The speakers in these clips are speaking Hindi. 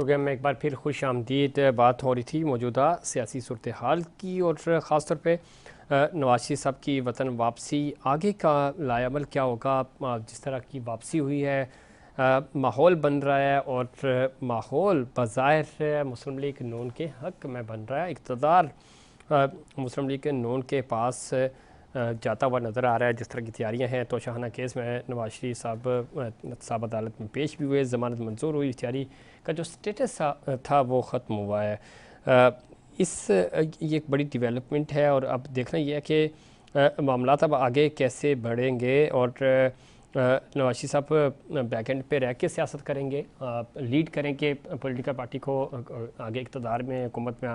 प्रोग्राम में एक बार फिर खुश आमदीद। बात हो रही थी मौजूदा सियासी सूरत हाल की और ख़ास तौर पे नवाज शरीफ साहब की वतन वापसी, आगे का लायामल क्या होगा। जिस तरह की वापसी हुई है, माहौल बन रहा है और माहौल बज़ाहिर मुस्लिम लीग नून के हक़ में बन रहा है। इक़्तिदार मुस्लिम लीग नून के पास जाता हुआ नज़र आ रहा है। जिस तरह की तैयारियां हैं, तो शाहाना केस में नवाज शरीफ साहब अदालत में पेश भी हुए, ज़मानत मंजूर हुई, तैयारी का जो स्टेटस था वो ख़त्म हुआ है। ये एक बड़ी डेवलपमेंट है और अब देखना ये है कि मामला अब आगे कैसे बढ़ेंगे और नवाज शरीफ साहब बैक एंड पे रह के सियासत करेंगे, लीड करेंगे पॉलिटिकल पार्टी को आगे इक़्तिदार में, हुकूमत में।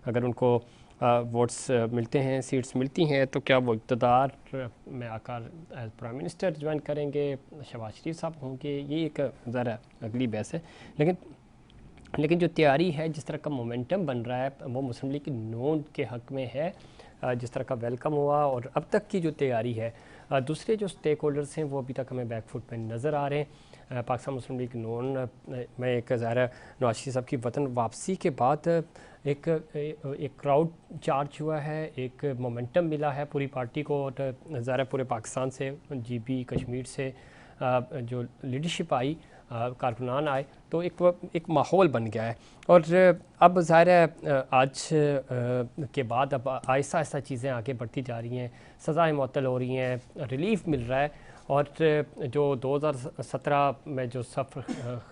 अगर उनको वोट्स मिलते हैं, सीट्स मिलती हैं, तो क्या वो इक़्तिदार में आकर एज प्राइम मिनिस्टर ज्वाइन करेंगे, शहबाज शरीफ साहब होंगे, ये एक ज़रा अगली बहस है। लेकिन जो तैयारी है, जिस तरह का मोमेंटम बन रहा है, वो मुस्लिम लीग नून के हक़ में है। जिस तरह का वेलकम हुआ और अब तक की जो तैयारी है, दूसरे जो स्टेक होल्डर्स हैं वो अभी तक हमें बैकफुट में नज़र आ रहे हैं। पाकिस्तान मुस्लिम लीग नून में एक ज़ाहिर नवाज शरीफ साहब की वतन वापसी के बाद एक क्राउड चार्ज हुआ है, एक मोमेंटम मिला है पूरी पार्टी को और ज़ाहिर पूरे पाकिस्तान से, GB कश्मीर से जो लीडरशिप आई, कारकुनान आए, तो एक माहौल बन गया है। और अब ज़ाहिर है आज के बाद अब आहिस्ता आहिस्ता चीज़ें आगे बढ़ती जा रही हैं, सज़ाएँ मुअत्तल हो रही हैं, रिलीफ मिल रहा है। और जो 2017 में जो सफ़र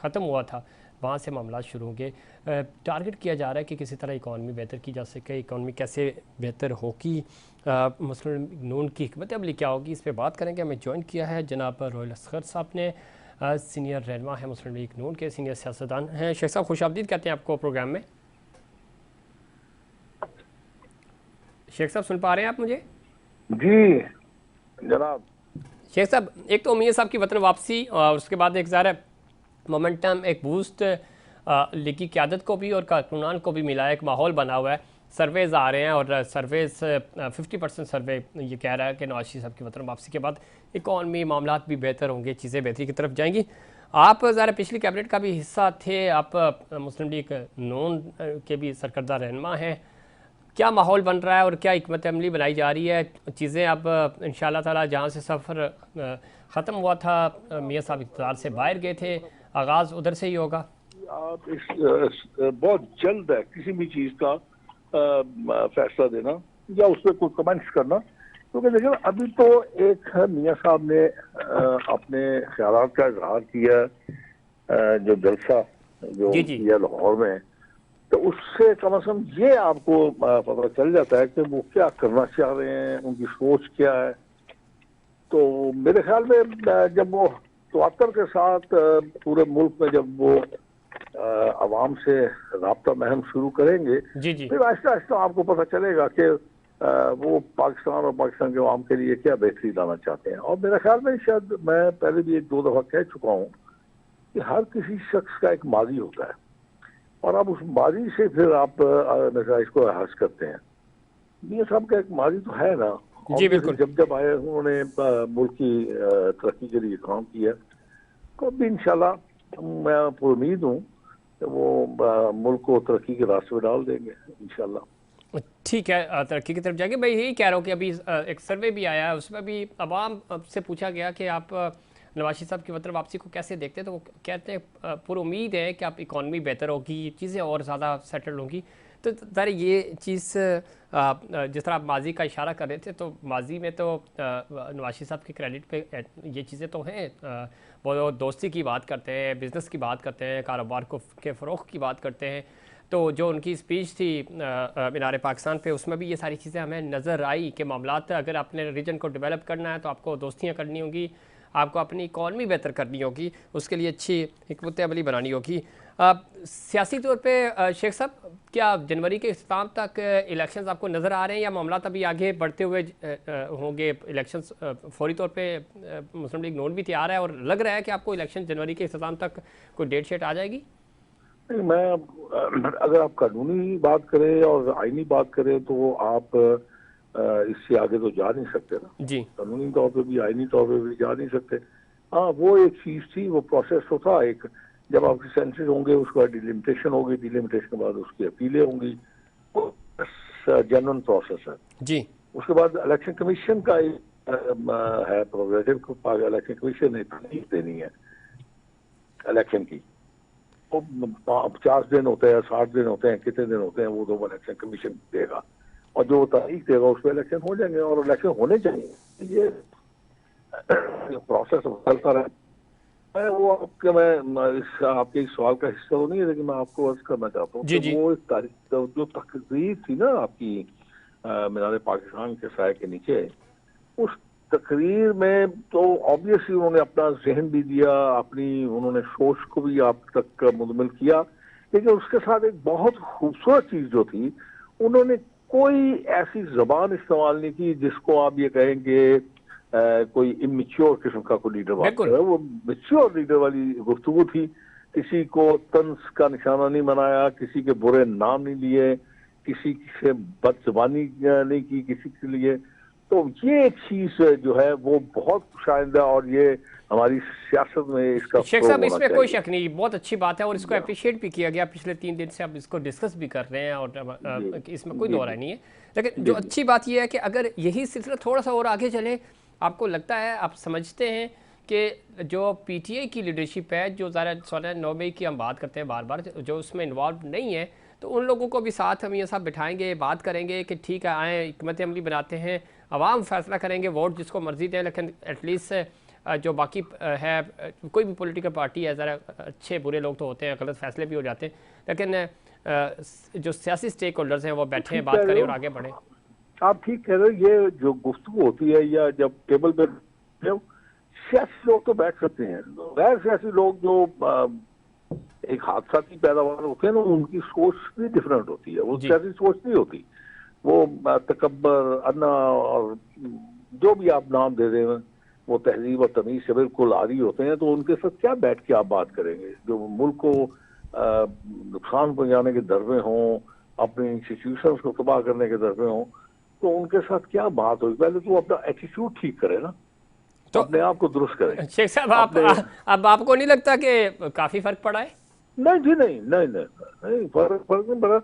ख़त्म हुआ था, वहाँ से मामला शुरू होंगे। टारगेट किया जा रहा है कि किसी तरह इकॉनमी बेहतर की जा सके। इकॉनमी कैसे बेहतर होगी, मुस्लिम नून की हिकमत अमली क्या होगी, इस पर बात करेंगे। हमें ज्वाइन किया है जनाब रोहिल असगर साहब ने, सीनियर रहनुमा है मुस्लिम लीग नून के, सीनियर सियासतदान हैं। शेख साहब खुशामदीद कहते हैं आपको प्रोग्राम में। शेख साहब सुन पा रहे हैं आप मुझे? जी जनाब। शेख साहब, एक तो उम्मीद साहब की वतन वापसी और उसके बाद एक ज़ाहिर मोमेंटम, एक बूस्ट लीग की क़यादत को भी और कारकुनान को भी मिला है, एक माहौल बना हुआ है। सर्वेज़ आ रहे हैं और सर्वेज़ 50% सर्वे ये कह रहा है कि नवाज शरीफ साहब की वतन वापसी के बाद इकॉनमी मामलात भी बेहतर होंगे, चीज़ें बेहतरी की तरफ जाएंगी। आप ज़रा पिछली कैबिनेट का भी हिस्सा थे, आप मुस्लिम लीग नून के भी सरकर्दा रहनुमा हैं। क्या माहौल बन रहा है और क्या हिकमत अमली बनाई जा रही है? चीज़ें अब इंशाअल्लाह ताला जहाँ से सफ़र ख़त्म हुआ था, मियाँ साहब इक़्तिदार से बाहर गए थे, आगाज़ उधर से ही होगा। आप बहुत जल्द है किसी भी चीज़ का फैसला देना या उस पर कोई कमेंट्स करना, क्योंकि देखिए अभी तो एक मियाँ साहब ने अपने ख्यालात का इजहार किया, जो जलसा जो किया लाहौर में, तो उससे कम से कम ये आपको पता चल जाता है कि वो क्या करना चाह रहे हैं, उनकी सोच क्या है। तो मेरे ख्याल में जब वो तवक्कुर के साथ पूरे मुल्क में जब वो आवाम से राब्ता महम शुरू करेंगे, फिर आहिस्ता आहिस्ता आपको पता चलेगा कि वो पाकिस्तान और पाकिस्तान के आवाम के लिए क्या बेहतरी लाना चाहते हैं। और मेरे ख्याल में शायद मैं पहले भी 1-2 दफ़ा कह चुका हूँ कि हर किसी शख्स का एक माजी होता है और अब उस माजी से फिर आप नताइज को अहाज करते हैं। मियां साहब का एक माजी तो है ना, जी बिल्कुल। जब आए उन्होंने मुल्क की तरक्की के लिए काम किया, तो अभी इंशाल्लाह मैं उम्मीद हूँ कि वो मुल्क को तरक्की के रास्ते में डाल देंगे इंशाल्लाह। ठीक है, तरक्की की तरफ जाएंगे। मैं यही कह रहा हूँ कि अभी एक सर्वे भी आया है, उसमें भी अवाम से पूछा गया कि आप नवाज शरीफ साहब की वतन वापसी को कैसे देखते हैं, तो वो कहते हैं पूरी उम्मीद है कि आप इकॉनमी बेहतर होगी, चीज़ें और ज़्यादा सेटल होंगी। तो ज़रा ये चीज़ जिस तरह आप माजी का इशारा कर रहे थे, तो माजी में तो नवाज शरीफ साहब के क्रेडिट पे ये चीज़ें तो हैं। वो दोस्ती की बात करते हैं, बिज़नेस की बात करते हैं, कारोबार को के फ़रोग़ की बात करते हैं। तो जो उनकी स्पीच थी मीनार पाकिस्तान पे, उसमें भी ये सारी चीज़ें हमें नज़र आई कि मामलात अगर आपने रीजन को डेवलप करना है तो आपको दोस्तियाँ करनी होंगी, आपको अपनी इकॉनमी बेहतर करनी होगी, उसके लिए अच्छी हिकमत अमली बनानी होगी। सियासी तौर पे शेख साहब, क्या जनवरी के इख्तिताम तक इलेक्शंस आपको नज़र आ रहे हैं या मामला अभी आगे बढ़ते हुए होंगे? इलेक्शंस फौरी तौर पे मुस्लिम लीग नून भी तैयार है और लग रहा है कि आपको इलेक्शन जनवरी के इख्तिताम तक कोई डेट शेट आ जाएगी? नहीं, मैं अगर आप कानूनी बात करें और आईनी बात करें तो आप इससे आगे तो जा नहीं सकते ना जी। कानूनी तौर पे भी आईनी तौर पे भी जा नहीं सकते। हाँ, वो एक चीज थी, वो प्रोसेस तो था एक जब आपके सेंसेस होंगे उसके बाद डिलिमिटेशन होगी, डिलिमिटेशन के बाद उसकी अपीलें होंगी, जेन्युइन प्रोसेस है। जी उसके बाद इलेक्शन कमीशन का है प्रोग्रेसिव को, इलेक्शन कमीशन ने तारीख देनी है इलेक्शन की। वो 50 दिन होते हैं, 60 दिन होते हैं, कितने दिन होते हैं, वो तो इलेक्शन कमीशन देगा, और जो तारीख देगा उस पर इलेक्शन हो जाएंगे, और इलेक्शन होने चाहिए। ये प्रोसेस चलता रहे। वो आपके आपके इस सवाल का हिस्सा तो नहीं है, लेकिन मैं आपको अर्ज करना चाहता हूँ जी कि जी वो एक तारीख जो तकरीर थी ना आपकी मीनार पाकिस्तान के साए के नीचे, उस तकरीर में तो ऑब्वियसली उन्होंने अपना जहन भी दिया, अपनी उन्होंने सोच को भी आप तक मुंतकिल किया, लेकिन उसके साथ एक बहुत खूबसूरत चीज जो थी, उन्होंने कोई ऐसी जबान इस्तेमाल नहीं की जिसको आप ये कहेंगे कोई इमेच्योर किस्म का कोई लीडर बात कर रहा है। वो मेच्योर लीडर वाली गुफ्तगू थी। किसी को तंज का निशाना नहीं बनाया, किसी के बुरे नाम नहीं लिए, किसी से बदजुबानी नहीं की किसी के लिए। तो ये एक चीज जो है वो बहुत खुशाइंदा, और ये हमारी सियासत में इसका शेख फ़रोग़ साहब, होना इसमें कोई चाहिए। शक नहीं, बहुत अच्छी बात है और इसको अप्रिशिएट भी किया गया। पिछले 3 दिन से अब इसको डिस्कस भी कर रहे हैं और जी इसमें कोई जी दो राय जी नहीं है। लेकिन जो जी जी अच्छी बात यह है कि अगर यही सिलसिला थोड़ा सा और आगे चले, आपको लगता है, आप समझते हैं कि जो पीटीआई की लीडरशिप है, जो ज़रा 9 मई की हम बात करते हैं बार बार, जो उसमें इन्वॉल्व नहीं है, तो उन लोगों को भी साथ हम ये सब बिठाएंगे, बात करेंगे कि ठीक है, आएँ, हिकमत अमली बनाते हैं, आवाम फैसला करेंगे, वोट जिसको मर्जी दें, लेकिन एटलीस्ट जो बाकी है, कोई भी पॉलिटिकल पार्टी है, ज़रा अच्छे बुरे लोग तो होते हैं, गलत फैसले भी हो जाते हैं, लेकिन जो सियासी स्टेक होल्डर्स हैं वो बैठे हैं, ठीक बात कह रहे करें हो, और आगे बढ़ें। आप ठीक कह रहे हो। ये जो गुफ्तगू होती है, या जब टेबल पे सियासी लोग तो बैठ सकते हैं, गैर सियासी लोग जो एक हादसा की पैदावार होते हैं ना, उनकी सोच भी डिफरेंट होती है, वो जी सियासी सोच नहीं होती। वो तकब्बर, अन्ना, और जो भी आप नाम दे रहे हैं, वो तहजीब और तमीज से बिल्कुल आरी होते हैं। तो उनके साथ क्या बैठ के आप बात करेंगे? जो मुल्क को नुकसान पहुंचाने के दर में हों, अपने इंस्टीट्यूशंस को तबाह करने के दर में हों, तो उनके साथ क्या बात होगी? पहले तो अपना एटीट्यूड ठीक करे ना, तो अपने आप को दुरुस्त करें शेख साहब, अपने। अब आपको नहीं लगता कि काफ़ी फ़र्क पड़ा है? नहीं जी, नहीं नहीं नहीं, नहीं फर्क फर्क नहीं पड़ा।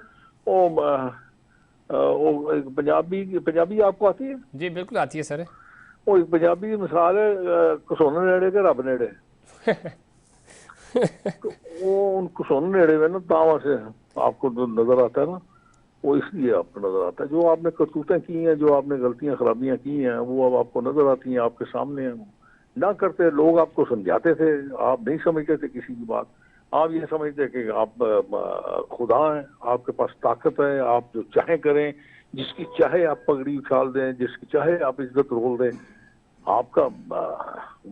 वो एक पंजाबी पंजाबी आपको आती है? जी बिल्कुल आती है सर। वो एक पंजाबी की मिसाल है, घसोने नेड़े के रब नेड़े। तो वो उन घसोने नेड़े में ना, तावा से आपको जो नजर आता है ना, वो इसलिए आपको नजर आता है। जो आपने करतूतें की हैं, जो आपने गलतियां खराबियां की हैं, वो अब आपको नजर आती हैं, आपके सामने हैं। ना करते लोग आपको समझाते थे, आप नहीं समझते थे किसी की बात। आप ये समझते कि आप खुदा हैं, आपके पास ताकत है, आप जो चाहे करें, जिसकी चाहे आप पगड़ी उछाल दें, जिसकी चाहे आप इज्जत रोल दें। आपका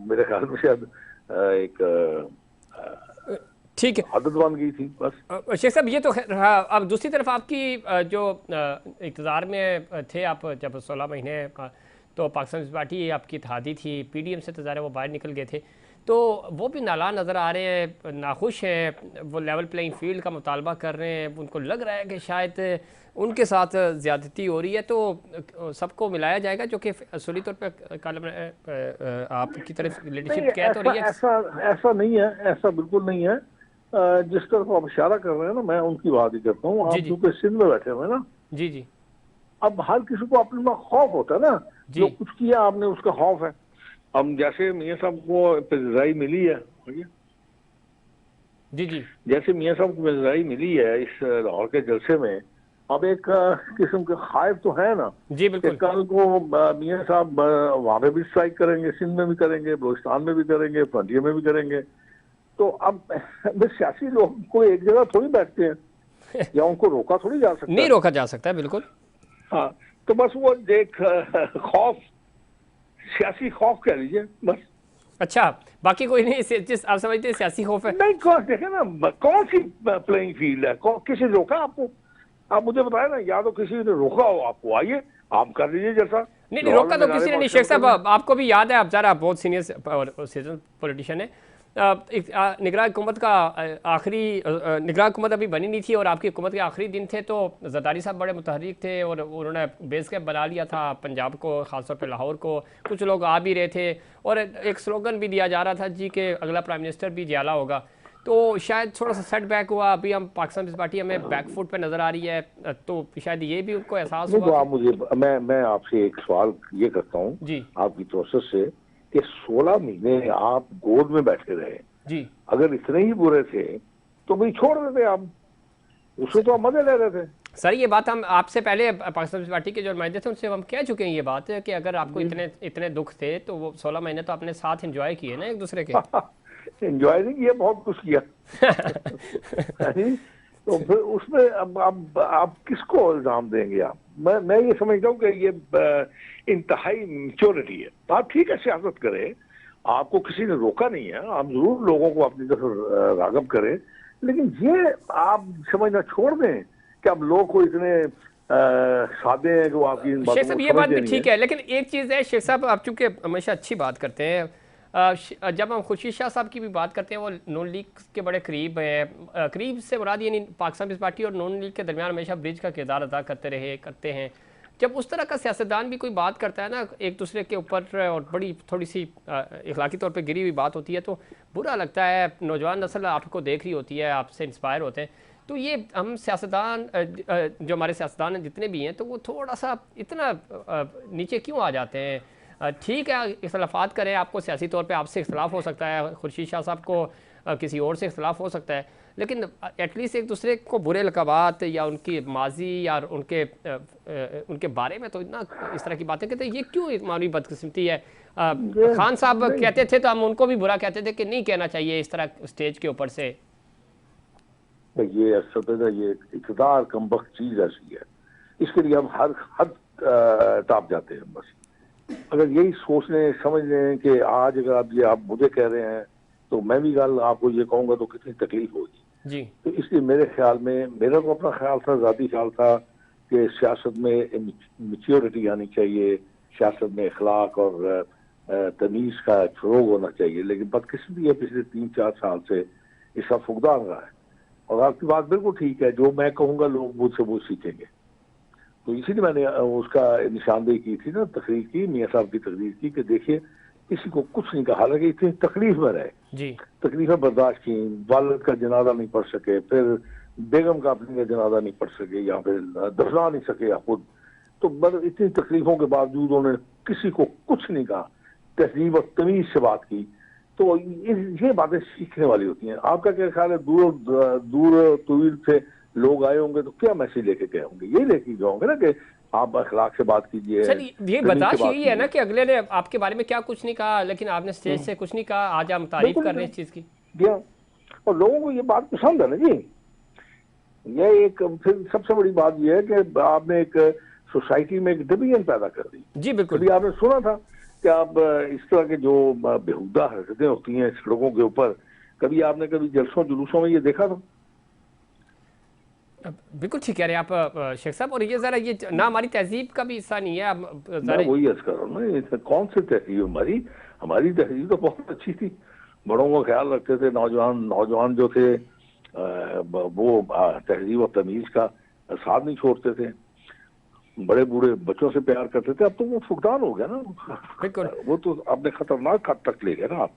मेरे ख्याल में शायद एक ठीक है आदत बन गई थी बस। शेख साहब, ये तो रहा। अब दूसरी तरफ आपकी जो इक़्तिदार में थे आप, जब 16 महीने, तो पाकिस्तान पीपल्स पार्टी आपकी इत्तेहादी थी, पीडीएम से तो ज़रा वो बाहर निकल गए थे, तो वो भी नाला नज़र आ रहे हैं, नाखुश हैं, वो लेवल प्लेइंग फील्ड का मुतालबा कर रहे हैं। उनको लग रहा है कि शायद उनके साथ ज़्यादती हो रही है, तो सबको मिलाया जाएगा, जो कि असली तौर पर कल आपकी तरफ लीडरशिप कह तो रही है। ऐसा ऐसा नहीं है, ऐसा बिल्कुल नहीं है। जिस तरफ आप इशारा कर रहे हैं ना, मैं उनकी बात ही करता हूँ। जी आप जी क्योंकि सिंध में बैठे हुए ना, जी जी अब हर किसी को अपने में खौफ होता है ना, जो जी कुछ किया आपने उसका खौफ है। हम जैसे मियाँ साहब को पेशराई मिली है, जी जी जैसे मियाँ साहब को पेशराई मिली है इस लाहौर के जलसे में, अब एक किस्म के खाइफ तो है ना जी कि बिल्कुल। कल को मियाँ साहब वहां पे भी स्ट्राइक करेंगे, सिंध में भी करेंगे, बलोचिस्तान में भी करेंगे, फ्रंटियर में भी करेंगे। तो अब सियासी लोग को एक जगह थोड़ी बैठते हैं, या उनको रोका थोड़ी जा सकता नहीं है। रोका जा सकता है, बिल्कुल। हाँ, तो बस वो एक खौफ, सियासी खौफ कह लीजिए बस। अच्छा, बाकी कोई नहीं, जिस आप समझते हैं सियासी खौफ है? नहीं, कौन देखे ना, कौन सी प्लेइंग फील्ड है? किसी ने रोका आपको? आप मुझे बताए ना, या तो किसी ने रोका हो आपको, आइए आप कर लीजिए जैसा। नहीं रोका तो किसी ने नहीं शेख साहब। आपको भी याद है, आप ज़रा बहुत सीनियर सीजन पॉलिटिशियन है, निगरान हुकूमत का आखिरी निगरान हुकूमत अभी बनी नहीं थी और आपकी हुकूमत के आखिरी दिन थे, तो जरदारी साहब बड़े मुतहर्रिक थे और उन्होंने बेस कैंप बना लिया था पंजाब को, ख़ासतौर पर लाहौर को। कुछ लोग आ भी रहे थे और एक स्लोगन भी दिया जा रहा था जी कि अगला प्राइम मिनिस्टर भी जियाला होगा। तो शायद थोड़ा सा सेटबैक हुआ, अभी हम पाकिस्तान पीपल्स पार्टी हमें बैकफुट पे नज़र आ रही है, तो शायद ये भी उनको एहसास नहीं हुआ तो कि आप मुझे मैं आपसे एक सवाल ये करता हूँ जी आपकी प्रोसेस से कि 16 महीने आप गोद में बैठे रहे, जी अगर इतने ही बुरे थे तो भाई छोड़ देते आप, उससे तो आप मजे ले रहे थे। सर, ये बात हम आपसे पहले पाकिस्तान पीपल्स पार्टी के जो नुमाइंदे थे उनसे हम कह चुके हैं ये बात कि अगर आपको जी इतने इतने दुख थे तो वो 16 महीने तो आपने साथ एंजॉय किए ना एक दूसरे के। एंजॉय नहीं किया, बहुत कुछ किया। नहीं, तो फिर उसमें अब आप किसको इल्जाम देंगे आप? मैं ये समझता हूँ कि ये इंतहाई मैच्योरिटी है। तो आप ठीक है सियासत करें, आपको किसी ने रोका नहीं है, आप जरूर लोगों को अपनी तरफ रागब करें, लेकिन ये आप समझना छोड़ दें कि अब लोग को इतने सादे हैं कि वो आपकी इन शेख बातों साहब को ये बात समझते भी नहीं ठीक है, लेकिन एक चीज़ है शेख साहब, आप चूंकि हमेशा अच्छी बात करते हैं, जब हम खुर्शीद शाह साहब की भी बात करते हैं वो नून लीग के बड़े करीब हैं, करीब से मुराद यानी पाकिस्तान पीपल्स पार्टी और नून लीग के दरमियान हमेशा ब्रिज का किरदार अदा करते हैं। जब उस तरह का सियासतदान भी कोई बात करता है ना एक दूसरे के ऊपर और बड़ी थोड़ी सी इखलाकी तौर पे गिरी हुई बात होती है तो बुरा लगता है। नौजवान नस्ल आपको देख रही होती है, आपसे इंस्पायर होते हैं, तो ये हम सियासतदान जो हमारे सियासतदान हैं जितने भी हैं तो वो थोड़ा सा इतना नीचे क्यों आ जाते हैं? ठीक है इख्तलाफात करें, आपको सियासी तौर पे आपसे इख्तलाफ हो सकता है, खुर्शीद शाह साहब को किसी और से इख्तलाफ हो सकता है, लेकिन एटलीस्ट एक दूसरे को बुरे लकाबात या उनकी माजी या उनके बारे में तो इतना इस तरह की बातें कहते हैं, ये क्यों मानवी बदकिस्मती है? खान साहब कहते थे तो हम उनको भी बुरा कहते थे कि नहीं कहना चाहिए इस तरह स्टेज के ऊपर से। ये असल ये इक़्तिदार कमबख्त चीज ऐसी है, इसके लिए हम हर हद टाप जाते हैं। बस अगर यही सोच लें समझ लें कि आज अगर आप मुझे कह रहे हैं तो मैं भी गल आपको ये कहूंगा तो कितनी तकलीफ होगी जी। तो इसलिए मेरे ख्याल में, मेरा तो अपना ख्याल था, ज़ाती ख्याल था कि सियासत में मैच्योरिटी आनी चाहिए, सियासत में अखलाक और तमीज़ का फ़रोग होना चाहिए, लेकिन बदकिस्मती है पिछले 3-4 साल से इसका फुकदान रहा है। और आपकी बात बिल्कुल ठीक है, जो मैं कहूँगा लोग मुझसे वो सीखेंगे, तो इसीलिए मैंने उसका निशानदेही की थी ना, तकरीर की, मियाँ साहब की तकरीर की कि देखिए किसी को कुछ नहीं कहा, हालांकि इतनी तकलीफ में रहे जी, तकलीफें बर्दाश्त की, वालिद का जनाजा नहीं पढ़ सके, फिर बेगम का अपनी का जनाजा नहीं पढ़ सके या फिर दफना नहीं सके या खुद, तो बस इतनी तकलीफों के बावजूद उन्होंने किसी को कुछ नहीं कहा, तहजीब और तमीज से बात की, तो ये बातें सीखने वाली होती हैं। आपका क्या ख्याल है, दूर तवील से लोग आए होंगे तो क्या मैसेज लेके गए होंगे? यही लेके गए होंगे ना कि आप अखलाक से बात कीजिए। सर ये बर्दाश्त यही है ना कि अगले ने आपके बारे में क्या कुछ नहीं कहा, लेकिन आपने स्टेज से कुछ नहीं कहा, आज हम तारीफ कर रहे हैं इस चीज की। और लोगों को ये बात पसंद है ना जी। ये एक फिर सबसे बड़ी बात यह है कि आपने एक सोसाइटी में एक डिवीजन पैदा कर दी। जी बिल्कुल। कभी आपने सुना था कि आप इस तरह के जो बेहुदा हरकतें होती हैं सड़कों के ऊपर, कभी आपने कभी जलसों जुलूसों में ये देखा था? बिल्कुल ठीक कह रहे हैं आप शेख साहब, और ये जरा ये ना हमारी तहजीब का भी हिस्सा नहीं है। मैं वही अर्ज कर रहा हूँ ना, कौन सी तहजीब हमारी तहजीब तो बहुत अच्छी थी, बड़ों का ख्याल रखते थे, नौजवान जो थे वो तहजीब और तमीज का साथ नहीं छोड़ते थे, बड़े बूढ़े बच्चों से प्यार करते थे। अब तो वो फुकदान हो गया ना, बिल्कुल, वो तो अपने खतरनाक हद तक ले गए ना आप।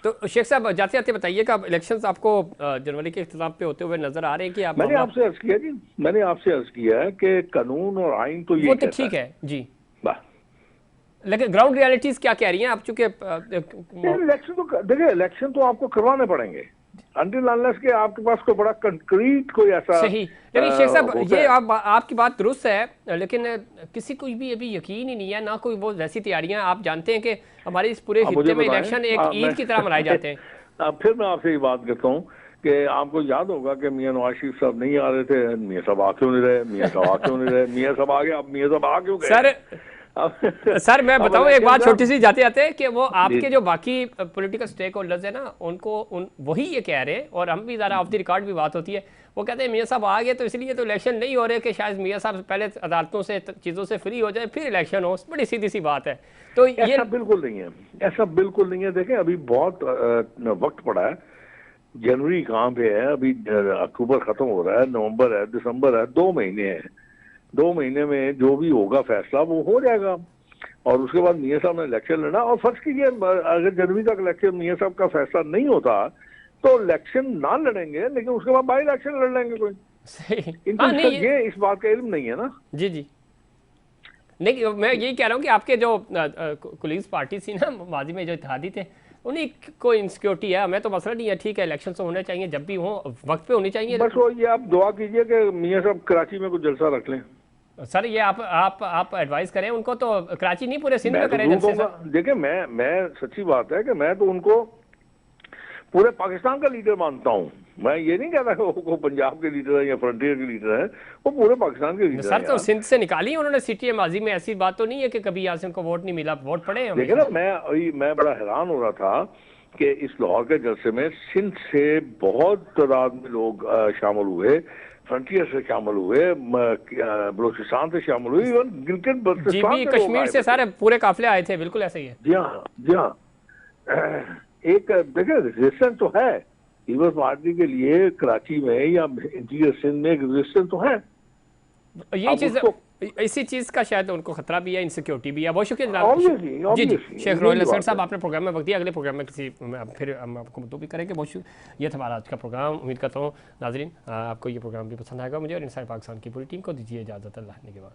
तो शेख साहब जाते जाते बताइएगा, इलेक्शंस आपको जनवरी के इख्तिताम पे होते हुए नजर आ रहे हैं कि आप? मैंने आपसे अर्ज किया जी, मैंने आपसे अर्ज किया है कि कानून और आइन तो ये वो तो ठीक है जी, लेकिन ग्राउंड रियलिटीज क्या कह रही हैं आप? चूंकि इलेक्शन तो देखिए, इलेक्शन तो आपको करवाने पड़ेंगे अनटिल अनलेस के आपके पास कोई बड़ा कंक्रीट कोई ऐसा सही। लेकिन शेख साहब ये आपकी बात दुरुस्त है, लेकिन किसी को भी अभी यकीन ही नहीं है, ना कोई वो वैसी तैयारियां। आप जानते हैं कि हमारे इस पूरे खित्ते में इलेक्शन एक ईद की तरह मनाए जाते हैं। फिर मैं आपसे ये बात करता हूँ कि आपको याद होगा कि मियां नवाज शरीफ साहब नहीं आ रहे थे, मियां साहब आ क्यों नहीं रहे, मियां साहब आ क्यों नहीं रहे, मियां साहब आ गए, अब मियां साहब आ क्यों गए? सर मैं बताऊं एक बात छोटी सी जाते जाते कि वो आपके जो बाकी पॉलिटिकल स्टेक होल्डर्स है ना, उनको वही ये कह रहे हैं, और हम भी ज़रा ऑफ द रिकॉर्ड भी बात होती है, वो कहते हैं मियां साहब आ गए तो इसलिए तो इलेक्शन नहीं हो रहे कि शायद मियां साहब पहले अदालतों से चीज़ों से फ्री हो जाए फिर इलेक्शन हो। बड़ी सीधी सी बात है। तो ये ऐसा बिल्कुल नहीं है, ऐसा बिल्कुल नहीं है। देखें अभी बहुत वक्त पड़ा है, जनवरी कहाँ पे है, अभी अक्टूबर खत्म हो रहा है, नवंबर है, दिसंबर है, 2 महीने हैं। 2 महीने में जो भी होगा फैसला वो हो जाएगा, और उसके बाद मियां साहब ने इलेक्शन लड़ा। और फर्ज कीजिए अगर जनवरी तक इलेक्शन मियां साहब का फैसला नहीं होता तो इलेक्शन ना लड़ेंगे, लेकिन उसके बाद बाई इलेक्शन लड़ लेंगे कोई। सही। इनको हाँ नहीं ये इस बात का इल्म नहीं है ना। जी जी, नहीं मैं यही कह रहा हूँ कि आपके जो कुलीग्स पार्टी थी ना माजी में, जो इत्तेहादी थे, उन्हीं को इनसिक्योरिटी है। हमें तो मसला नहीं है, ठीक है इलेक्शन तो होने चाहिए, जब भी हो वक्त पे होनी चाहिए। बस वो ये आप दुआ कीजिए कि मियाँ साहब कराची में कुछ जलसा रख लें। सर ये आप एडवाइस करें उनको, तो कराची नहीं पूरे सिंध मैं में तो करें जरूर जलसे कहूंगा। सर। देखिए मैं सच्ची बात है कि मैं तो उनको पूरे पाकिस्तान का लीडर मानता हूँ। मैं ये नहीं कहता कि वो पंजाब के लीडर है या फ्रंटियर के लीडर है, वो पूरे पाकिस्तान के लीडर सर हैं तो यार। सिंध से निकाली उन्होंने सीटी है माजी में, ऐसी बात तो नहीं है कि कभी यहाँ से उनको वोट नहीं मिला, वोट पड़े हैं देखिए ना, हमेशा। मैं बड़ा हैरान हो रहा था कि इस लाहौर के जलसे में सिंध से बहुत तादाद में लोग शामिल हुए, फ्रंटियर से शामिल हुए, बलूचिस्तान से शामिल हुए, इवन गिलगित जी बल्तिस्तान भी से लोग कश्मीर आए से हुए थे। सारे पूरे काफिले आए थे, बिल्कुल ऐसा ही है। जी हाँ, जी हाँ। एक देखिए रेजिस्टेंस तो है पीपल्स पार्टी के लिए कराची में या इंटीरियर सिंध में, एक रेजिस्टेंस तो है। यही अब चीज़, उसको इसी चीज़ का शायद उनको खतरा भी है, इनसिक्योरिटी भी है। बहुत शुक्रिया जनाब। ऑब्वियसली जी जी, ऑब्वियसली शेख रोहिल यही असगर बात साहब, है। आपने प्रोग्राम में वक्त दिया, अगले प्रोग्राम में फिर हम आपको मुद्दों भी करेंगे। बहुत शुक्रिया। ये था हमारा आज का प्रोग्राम। उम्मीद करता हूँ नाजरीन आपको ये प्रोग्राम भी पसंद आएगा। मुझे और इनसाइड पाकिस्तान की पूरी टीम को दीजिए इजाज़त, अल्लाह के बाद।